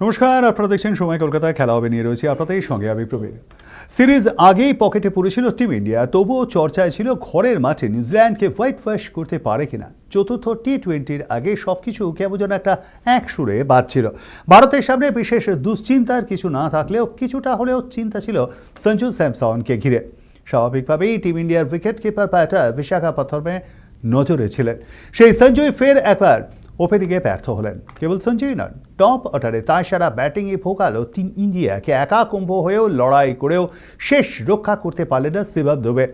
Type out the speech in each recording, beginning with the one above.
নমস্কার, আপনারা দেখছেন সময় কলকাতায়। খেলা হবে নিয়ে রয়েছে আপনাদের সঙ্গে আমি প্রবীর। সিরিজ আগেই পকেটে পড়েছিল টিম ইন্ডিয়া, তবুও চর্চায় ছিল ঘরের মাঠে নিউজিল্যান্ডকে হোয়াইট ওয়াশ করতে পারে কিনা। চতুর্থ টি-20-র আগে সবকিছু কেমন যেন একটা এক সুরে বাজছিল। ভারতের সামনে বিশেষ দুশ্চিন্তার কিছু না থাকলেও কিছুটা হলেও চিন্তা ছিল সঞ্জু স্যামসনকে ঘিরে। স্বাভাবিকভাবেই টিম ইন্ডিয়ার উইকেট কিপার ব্যাটার বিশাখাপত্তনমে নজরে ছিলেন। সেই সঞ্জুই ফের একবার ওপেনিংয়ে ব্যর্থ হলেন। কেবল সঞ্জুই নন, টপ অর্ডারে তাই সারা ব্যাটিংয়ে ভোগালো টিম ইন্ডিয়াকে। একাকুম্ভ হয়েও লড়াই করেও শেষ রক্ষা করতে পারলেন না শিবম দুবে।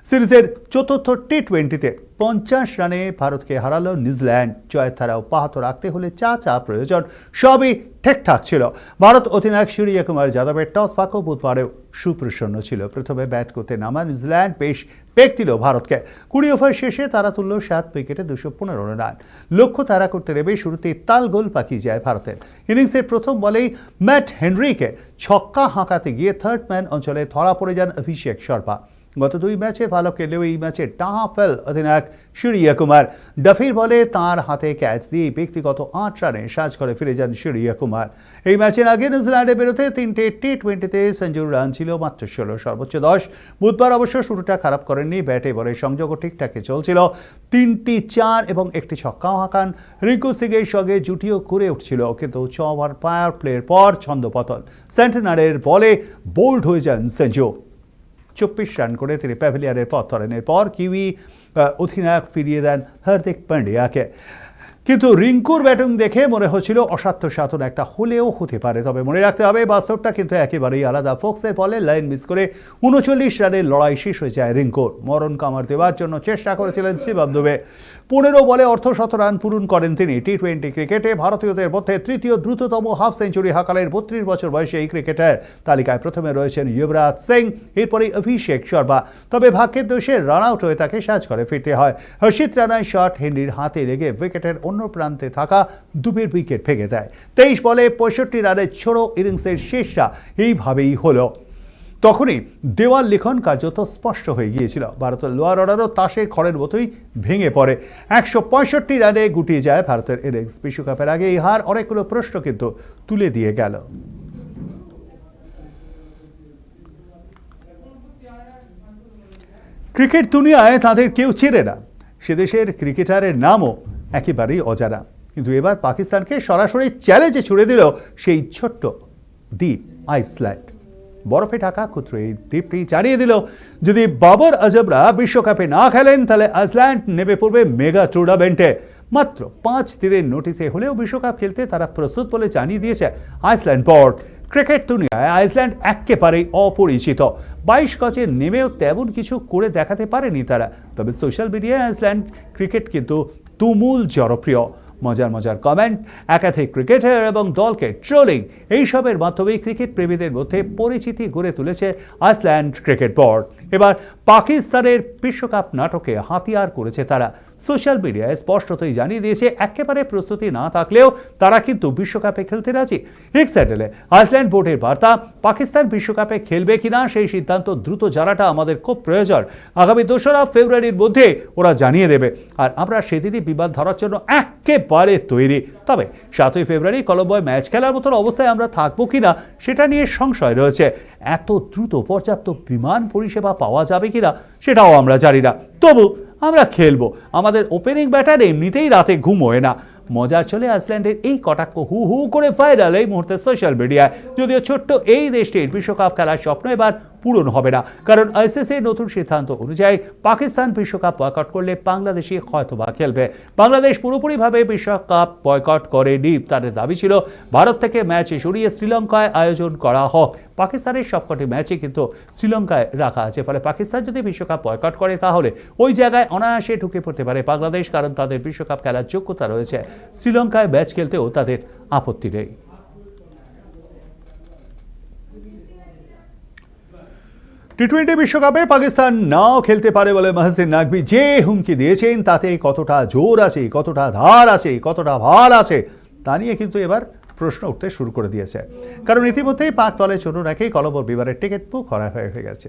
সিরিজের চতুর্থ টি-20-তে 50 রানে ভারতকে হারালো নিউজিল্যান্ড। জয়ের ধারা অব্যাহত রাখতে হলে যা প্রয়োজন সবই ঠিকঠাক ছিল। ভারত অধিনায়ক সূর্যকুমার যাদবের টস ভাগ্য বুধবারেও সুপ্রসন্ন ছিল। প্রথমে ব্যাট করতে নামা নিউজিল্যান্ড বেশ পেক দিল ভারতকে। 20 ওভার শেষে তারা তুলল 7 উইকেটে 215 রান। লক্ষ্য তাড়া করতে নেমে শুরুতেই তাল গোল পাকিয়ে যায় ভারতের। ইনিংসের প্রথম বলেই ম্যাট হেনরিকে ছক্কা হাঁকাতে গিয়ে থার্ড ম্যান অঞ্চলে ধরা পড়ে যান অভিষেক শর্মা। গত 2 ম্যাচে ভালো খেলেও এই ম্যাচে ডাহা ফেল অধিনায়ক সূর্যকুমার। ডাফির বলে তাঁর হাতে ক্যাচ দিয়ে ব্যক্তিগত 8 রানে সাজ করে ফিরে যান সূর্যকুমার। এই ম্যাচের আগে নিউজিল্যান্ডের বিরুদ্ধে 3টে টি-20-তে সঞ্জুর রান ছিল মাত্র 16, সর্বোচ্চ 10। বুধবার অবশ্য শুরুটা খারাপ করেননি। ব্যাটে বলে সংযোগও ঠিকঠাকই চলছিল। 3টি 4 এবং 1টি ছক্কাও হাঁকান। রিঙ্কু সিংয়ের সঙ্গে জুটিও করে উঠছিল, কিন্তু 6 ওভার পাওয়ার প্লের পর ছন্দপতন। সেন্টেনারের বলে বোল্ড হয়ে যান সঞ্জু। 24 রান করে তিনি প্যাভিলিয়নের পথ ধরেন। এরপর কিউই অধিনায়ক ফিরিয়ে দেন হার্দিক পান্ডিয়াকে। কিন্তু রিঙ্কুর ব্যাটিং দেখে মনে হচ্ছিল অসাধ্য সাধন একটা হলেও হতে পারে। তবে মনে রাখতে হবে বাস্তবটা কিন্তু একেবারেই আলাদা। ফোক্সের বলে লাইন মিস করে 39 রানের লড়াই শেষ হয়ে যায় রিঙ্কুর। মরণ কামড় দেওয়ার জন্য চেষ্টা করেছিলেন শিবম দুবে। 15 বলে অর্ধশত রান পূরণ করেন তিনি। টি-20 ক্রিকেটে ভারতীয়দের মধ্যে তৃতীয় দ্রুততম হাফ সেঞ্চুরি হাঁকালেন 32 বছর বয়সী এই ক্রিকেটার। তালিকায় প্রথমে রয়েছেন যুবরাজ সিং, এরপরে অভিষেক শর্মা। তবে ভাগ্যের দোষে রান আউট হয়ে তাকে সাজ করে ফিরতে হয়। হর্ষিত রানার শট হেনরির হাতে লেগে উইকেটের অন্য প্রান্তে থাকা দুবের উইকেট ভেঙে দেয়। 23 বলে 65 রানের ছোড়ো ইনিংসের শেষটা এইভাবেই হলো। তখনই দেওয়াল লিখন কার্যত স্পষ্ট হয়ে গিয়েছিল। ভারতের লোয়ার অর্ডারও তাসের খড়ের মতোই ভেঙে পড়ে। 165 রানে গুটিয়ে যায় ভারতের ইনিংস। বিশ্বকাপের আগে এই হার অনেকগুলো প্রশ্ন কিন্তু তুলে দিয়ে গেল। ক্রিকেট দুনিয়ায় তাদের কেউ চেনে না। সে দেশের ক্রিকেটারের নামও একেবারেই অজানা। কিন্তু এবার পাকিস্তানকে সরাসরি চ্যালেঞ্জে ছুড়ে দিল সেই ছোট্ট দ্বীপ আইসল্যান্ড। বরফে ঢাকা ক্ষুদ্র এই দ্বীপটি জানিয়ে দিল, যদি বাবর আজমরা বিশ্বকাপে না খেলেন তাহলে আইসল্যান্ড নেমে পড়বে মেগা টুর্নামেন্টে। মাত্র 5 দিনের নোটিসে হলেও বিশ্বকাপ খেলতে তারা প্রস্তুত বলে জানিয়ে দিয়েছে আইসল্যান্ড বোর্ড। ক্রিকেট দুনিয়ায় আইসল্যান্ড একেবারেই অপরিচিত। 22 গজে নেমেও তেমন কিছু করে দেখাতে পারেনি তারা। তবে সোশ্যাল মিডিয়ায় আইসল্যান্ড ক্রিকেট কিন্তু তুমুল জনপ্রিয়। মজার কমেন্ট, একাধিক ক্রিকেটার এবং দলকে ট্রোলিং, এইসবের মাধ্যমেই ক্রিকেট প্রেমীদের মধ্যে পরিচিতি গড়ে তুলেছে আইসল্যান্ড ক্রিকেট বোর্ড। এবার পাকিস্তানের বিশ্বকাপ নাটকে হাতিয়ার করেছে তারা। সোশ্যাল মিডিয়ায় স্পষ্টতই জানিয়ে দিয়েছে একেবারে প্রস্তুতি না থাকলেও তারা কিন্তু বিশ্বকাপে খেলতে রাজি। এক্স হ্যান্ডেলে আইসল্যান্ড বোর্ডের বার্তা, পাকিস্তান বিশ্বকাপে খেলবে কিনা সেই সিদ্ধান্ত দ্রুত জানাটা আমাদের খুব প্রয়োজন। আগামী 2রা ফেব্রুয়ারির মধ্যে ওরা জানিয়ে দেবে, আর আমরা সেদিনই বিবাদ ধরার জন্য একেবারে তৈরি। তবে 7ই ফেব্রুয়ারি কলম্বোয় ম্যাচ খেলার মতন অবস্থায় আমরা থাকবো কিনা সেটা নিয়ে সংশয় রয়েছে। এত দ্রুত পর্যাপ্ত বিমান পরিষেবা পাওয়া যাবে কিনা সেটাও আমরা জানি না। তবু আমরা খেলবো। আমাদের ওপেনিং ব্যাটার এমনিতেই রাতে ঘুমোয় না। মজার চলে আইসল্যান্ডের এই কটাক্ষ হু করে ভাইরাল এই মুহূর্তে সোশ্যাল মিডিয়ায়। যদিও ছোট্ট এই দেশটির বিশ্বকাপ খেলার স্বপ্ন এবার পূরণ হবে না, কারণ আইসিসির নতুন সিদ্ধান্ত অনুযায়ী পাকিস্তান বিশ্বকাপ বয়কট করলে বাংলাদেশই হয়তোবা খেলবে। বাংলাদেশ পুরোপুরিভাবে বিশ্বকাপ বয়কট করেনি। তাদের দাবি ছিল ভারত থেকে ম্যাচ সরিয়ে শ্রীলঙ্কায় আয়োজন করা হোক। পাকিস্তানের সবকটি ম্যাচই কিন্তু শ্রীলঙ্কায় রাখা আছে। ফলে পাকিস্তান যদি বিশ্বকাপ বয়কট করে তাহলে ওই জায়গায় অনায়াসে ঢুকে পড়তে পারে বাংলাদেশ, কারণ তাদের বিশ্বকাপ খেলার যোগ্যতা রয়েছে। শ্রীলঙ্কায় ম্যাচ খেলতেও তাদের আপত্তি নেই। টি-20 বিশ্বকাপে পাকিস্তান নাও খেলতে পারে বলে মহসিন নাকভি যে হুমকি দিয়েছেন, তাতে কতটা জোর আছে, কতটা ধার আছে, কতটা ভার আছে তা নিয়ে কিন্তু এবার প্রশ্ন উঠতে শুরু করে দিয়েছে। কারণ ইতিমধ্যেই পাক দলের জন্য নাকি কলম্বোর বিমানের টিকিট বুক করা হয়ে গেছে।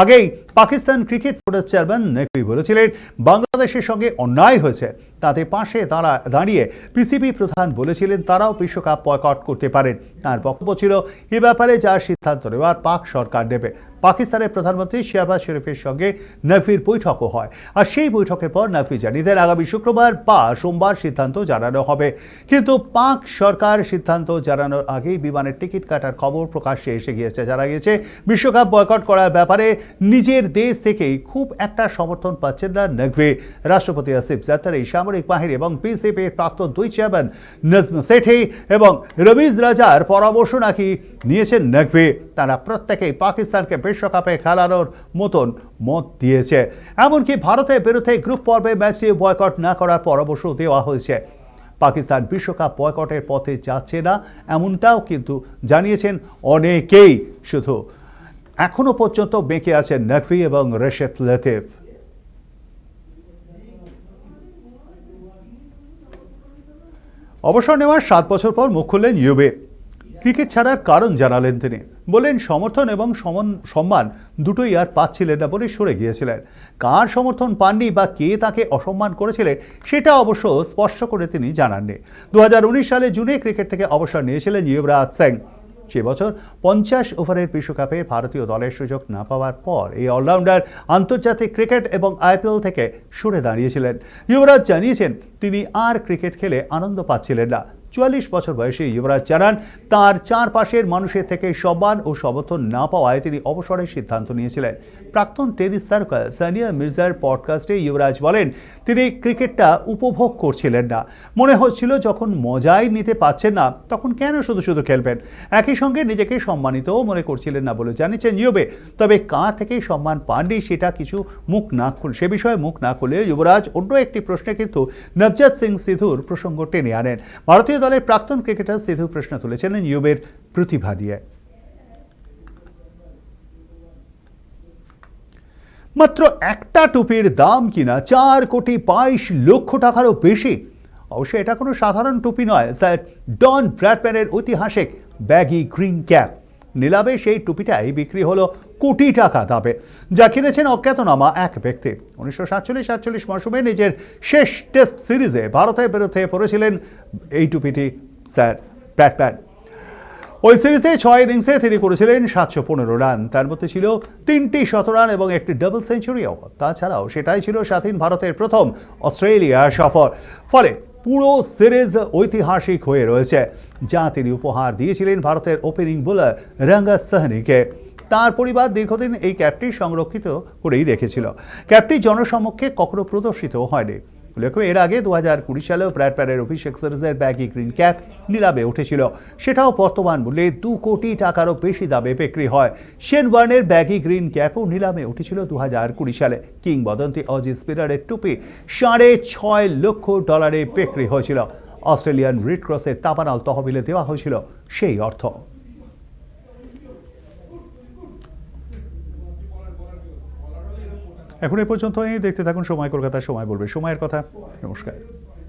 আগেই পাকিস্তান ক্রিকেট বোর্ডের চেয়ারম্যান নকভি বলেছিলেন বাংলাদেশের সঙ্গে অন্যায় হয়েছে, তাতে পাশে দাঁড়িয়ে পিসিবি প্রধান বলেছিলেন তারাও বিশ্বকাপ বয়কট করতে পারেন। তার বক্তব্য ছিল এ ব্যাপারে যার সিদ্ধান্ত নেওয়ার পাক সরকার নেবে। পাকিস্তানের প্রধানমন্ত্রী শাহবাজ শরীফের সঙ্গে নকভির বৈঠকও হয়, আর সেই বৈঠকের পর নকভি জানিয়ে দেন আগামী শুক্রবার বা সোমবার সিদ্ধান্ত জানানো হবে। কিন্তু পাক সরকার সিদ্ধান্ত জানানোর আগেই বিমানের টিকিট কাটার খবর প্রকাশ্যে এসে গিয়েছে। জানা গিয়েছে বিশ্বকাপ বয়কট করার ব্যাপারে নিজের দেশ থেকেই খুব একটা সমর্থন পাচ্ছেন না নকভি। রাষ্ট্রপতি আসিফ জারদারি, সামরিক বাহিনী এবং পিসিবির প্রাক্তন দুই চেয়ারম্যান নজম সেঠি এবং রমিজ রাজার পরামর্শ নাকি নিয়েছেন নকভি। তারা প্রত্যেকেই পাকিস্তানকে বিশ্বকাপে খেলানোর মতন মত দিয়েছে। এমনকি ভারতের বিরুদ্ধে গ্রুপ পর্বে ম্যাচটি বয়কট না করার পরামর্শ দেওয়া হয়েছে। পাকিস্তান বিশ্বকাপ বয়কটের পথে যাচ্ছে না এমনটাও কিন্তু জানিয়েছেন অনেকেই। শুধু এখনো পর্যন্ত বেঁকে আছেন নকভি এবং রশিদ লতিফ। অবসর নেওয়ার 7 বছর পর মুখ খুললেন ইউবে। ক্রিকেট ছাড়ার কারণ জানালেন তিনি। বলেন সমর্থন এবং সম্মান দুটোই আর পাচ্ছিলেন না বলে সরে গিয়েছিলেন। কার সমর্থন পাননি বা কে তাকে অসম্মান করেছিলেন সেটা অবশ্য স্পষ্ট করে তিনি জানাননি। 2019 সালে জুনে ক্রিকেট থেকে অবসর নিয়েছিলেন যুবরাজ সিং। সে বছর 50 ওভারের বিশ্বকাপে ভারতীয় দলের সুযোগ না পাওয়ার পর এই অলরাউন্ডার আন্তর্জাতিক ক্রিকেট এবং আইপিএল থেকে সরে দাঁড়িয়েছিলেন। যুবরাজ জানিয়েছেন তিনি আর ক্রিকেট খেলে আনন্দ পাচ্ছিলেন না। 44 বছর বয়সে যুবরাজ জানান তার চারপাশের মানুষের থেকে সম্মান ও সমর্থন না পাওয়ায় তিনি অবসরের সিদ্ধান্ত নিয়েছিলেন। প্রাক্তন টেনিস তারকা সানিয়া মির্জার পডকাস্টে যুবরাজ বলেন তিনি ক্রিকেটটা উপভোগ করছিলেন না। মনে হচ্ছিল যখন মজাই নিতে পাচ্ছেন না তখন কেন শুধু শুধু খেলবেন। একই সঙ্গে নিজেকে সম্মানিতও মনে করছিলেন না বলে জানিয়েছেন ইউবে। তবে কার থেকে সম্মান পাননি সেটা কিছু সে বিষয়ে মুখ না খুলে যুবরাজ অন্য একটি প্রশ্নে কিন্তু নবজোৎ সিং সিধুর প্রসঙ্গ টেনে আনেন। ভারতীয় দলের প্রাক্তন ক্রিকেটার সিধু প্রশ্ন তুলেছিলেন ইউবের প্রতিভা নিয়ে। মাত্র একটা টুপির দাম কিনা 4,22,00,000 টাকারও বেশি। অবশ্যই এটা কোনো সাধারণ টুপি নয়, স্যার ডন ব্র্যাডম্যানের ঐতিহাসিক ব্যাগি গ্রিন ক্যাপ। নিলামে সেই টুপিটাই বিক্রি হলো কোটি টাকা দামে, যা কিনেছেন অজ্ঞাতনামা এক ব্যক্তি। 1947-48 মৌসুমে নিজের শেষ টেস্ট সিরিজে ভারতের বিরুদ্ধে পড়েছিলেন এই টুপিটি স্যার ব্র্যাডম্যান। ওই সিরিজে 6 ইনিংসে তিনি করেছিলেন 715 রান। তার মধ্যে ছিল 3টি শতরান এবং একটি ডাবল সেঞ্চুরিও। তাছাড়াও সেটাই ছিল স্বাধীন ভারতের প্রথম অস্ট্রেলিয়া সফর। ফলে পুরো সিরিজ ঐতিহাসিক হয়ে রয়েছে, যা তিনি উপহার দিয়েছিলেন ভারতের ওপেনিং বোলার রঙ্গা সাহনিকে। তার পরিবার দীর্ঘদিন এই ক্যাপটি সংরক্ষিত করেই রেখেছিল। ক্যাপটি জনসমক্ষে কখনো প্রদর্শিত হয়নি। উল্লেখ্য এর আগে 2020 সালেও ব্র্যাডম্যানের অভিষেক সিরিজের ব্যাগি গ্রিন ক্যাপ নিলামে উঠেছিল। সেটাও বর্তমান মূল্যে 2 কোটি টাকারও বেশি দামে বিক্রি হয়। শেন ওয়ার্নের ব্যাগি গ্রিন ক্যাপও নিলামে উঠেছিল 2020 সালে। কিংবদন্তি অজি স্পিনারের টুপি $6.5 লক্ষ বিক্রি হয়েছিল। অস্ট্রেলিয়ান রেড ক্রসের তাবানাল তহবিলে দেওয়া হয়েছিল সেই অর্থ। এখন এ পর্যন্ত দেখতে থাকুন সময় কলকাতা। সময় বলবে সময়ের কথা। নমস্কার।